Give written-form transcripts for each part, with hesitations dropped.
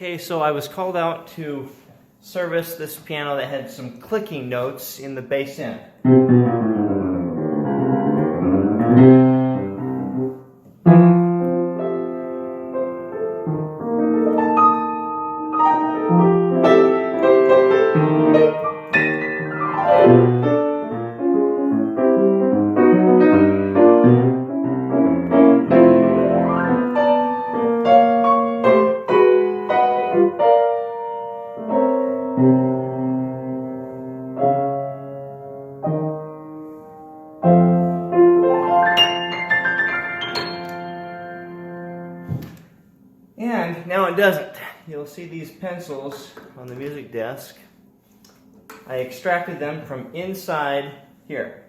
Okay, so I was called out to service this piano that had some clicking notes in the bass end. And now it doesn't. You'll see these pencils on the music desk. I extracted them from inside here.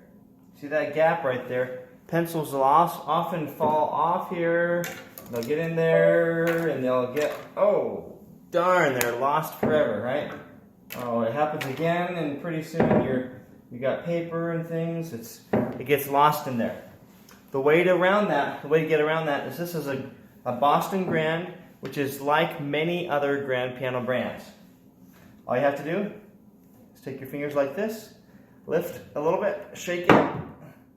See that gap right there? Pencils will often fall off here. They'll get in there and they'll get, oh, darn, they're lost forever, right? Oh, it happens again and pretty soon you got paper and things. It gets lost in there. The way to get around that is this is a Boston Grand, which is like many other grand piano brands. All you have to do is take your fingers like this, lift a little bit, shake it,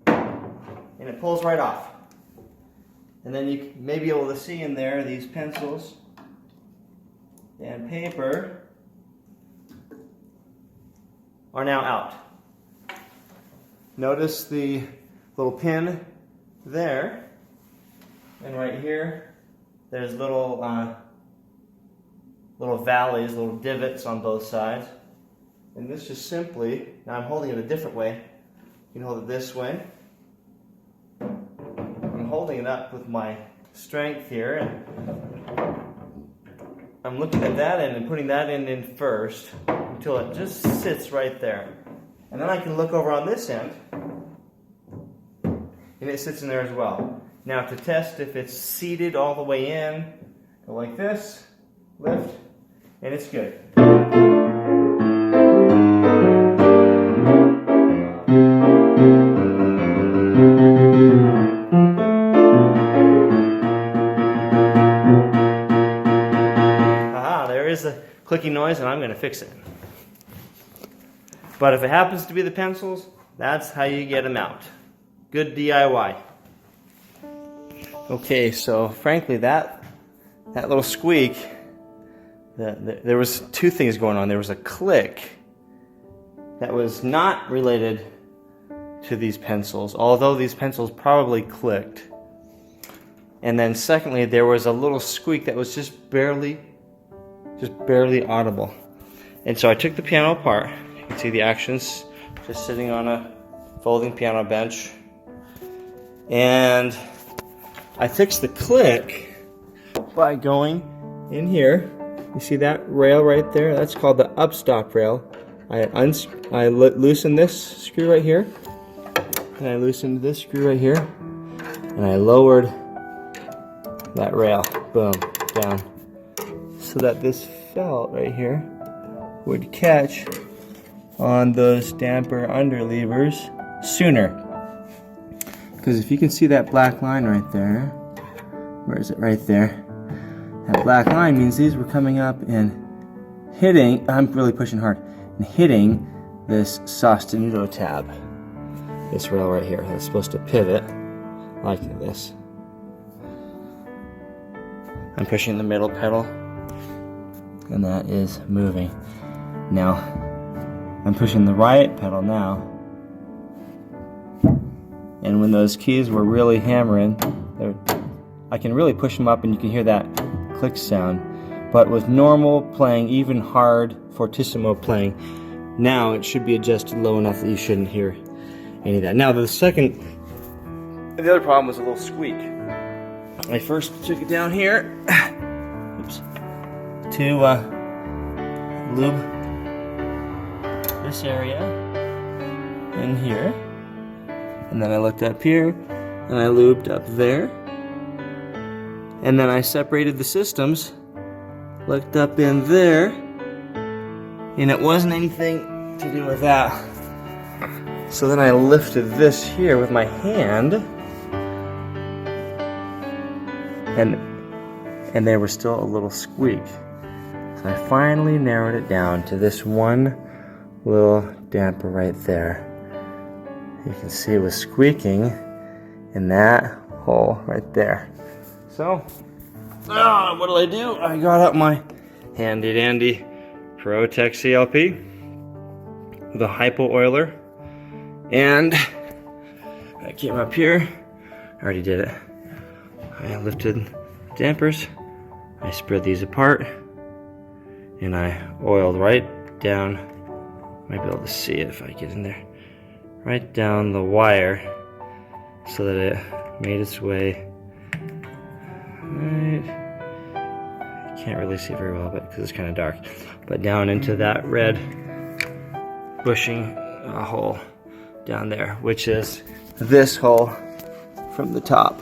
and it pulls right off. And then you may be able to see in there these pencils and paper are now out. Notice the little pin there, and right here there's little valleys, little divots on both sides. And this just simply, now I'm holding it a different way. You can hold it this way. I'm holding it up with my strength here, and I'm looking at that end and putting that end in first until it just sits right there. And then I can look over on this end, and it sits in there as well. Now to test if it's seated all the way in, go like this, lift, and it's good. Aha, there is a clicking noise and I'm going to fix it. But if it happens to be the pencils, that's how you get them out. Good DIY. Okay, so frankly, that little squeak, there was two things going on. There was a click that was not related to these pencils, although these pencils probably clicked. And then secondly, there was a little squeak that was just barely audible. And so I took the piano apart. You can see the actions just sitting on a folding piano bench. And I fixed the click by going in here. You see that rail right there? That's called the upstop rail. I loosened this screw right here, and I loosened this screw right here, and I lowered that rail, boom, down, so that this felt right here would catch on those damper under levers sooner. Because if you can see that black line right there, where is it? Right there. That black line means these were coming up and hitting, I'm really pushing hard, and hitting this sostenuto tab. This rail right here that's supposed to pivot like this. I'm pushing the middle pedal, and that is moving. Now, I'm pushing the right pedal now. And when those keys were really hammering, I can really push them up and you can hear that click sound. But with normal playing, even hard fortissimo playing, now it should be adjusted low enough that you shouldn't hear any of that. Now the other problem was a little squeak. I first took it down here oops, to lube this area in here. And then I looked up here, and I lubed up there. And then I separated the systems, looked up in there, and it wasn't anything to do with that. So then I lifted this here with my hand, and there was still a little squeak. I finally narrowed it down to this one little damper right there. You can see it was squeaking in that hole right there. So, what did I do? I got out my handy dandy ProTech CLP with a hypo oiler, and I came up here. I already did it. I lifted dampers, I spread these apart, and I oiled right down. Might be able to see it if I get in there. Right down the wire so that it made its way. Right. I can't really see very well, but because it's kind of dark. But down into that red bushing hole down there, which is this hole from the top,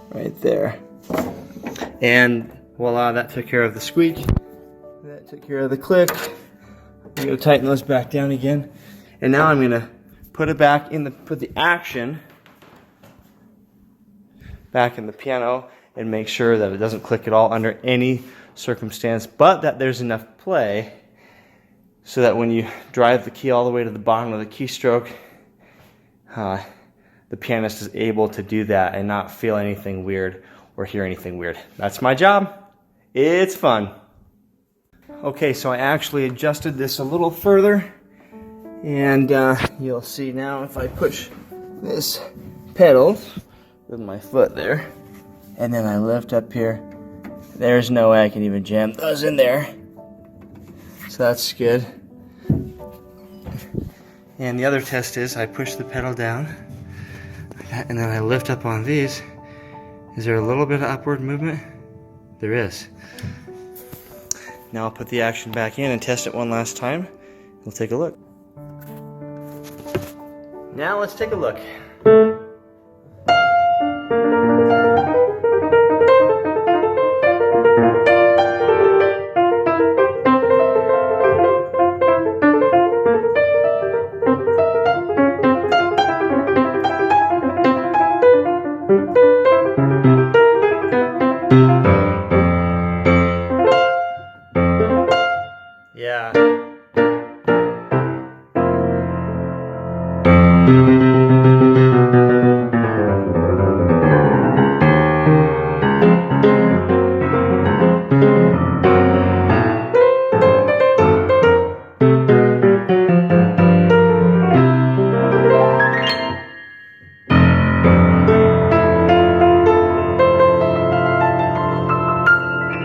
right there. And voila, that took care of the squeak. That took care of the click. I'm gonna tighten those back down again. And now I'm gonna put it back in put the action back in the piano and make sure that it doesn't click at all under any circumstance, but that there's enough play so that when you drive the key all the way to the bottom of the keystroke, the pianist is able to do that and not feel anything weird or hear anything weird. That's my job. It's fun. Okay, so I actually adjusted this a little further, and you'll see now if I push this pedal with my foot there, and then I lift up here, there's no way I can even jam those in there. So that's good. And the other test is I push the pedal down, like that, and then I lift up on these. Is there a little bit of upward movement? There is. Now I'll put the action back in and test it one last time. We'll take a look. Now let's take a look. Yeah.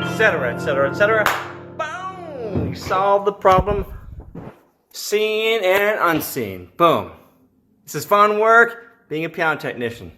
Etc., etc., etc. Boom! You solved the problem, seen and unseen. Boom. This is fun work, being a piano technician.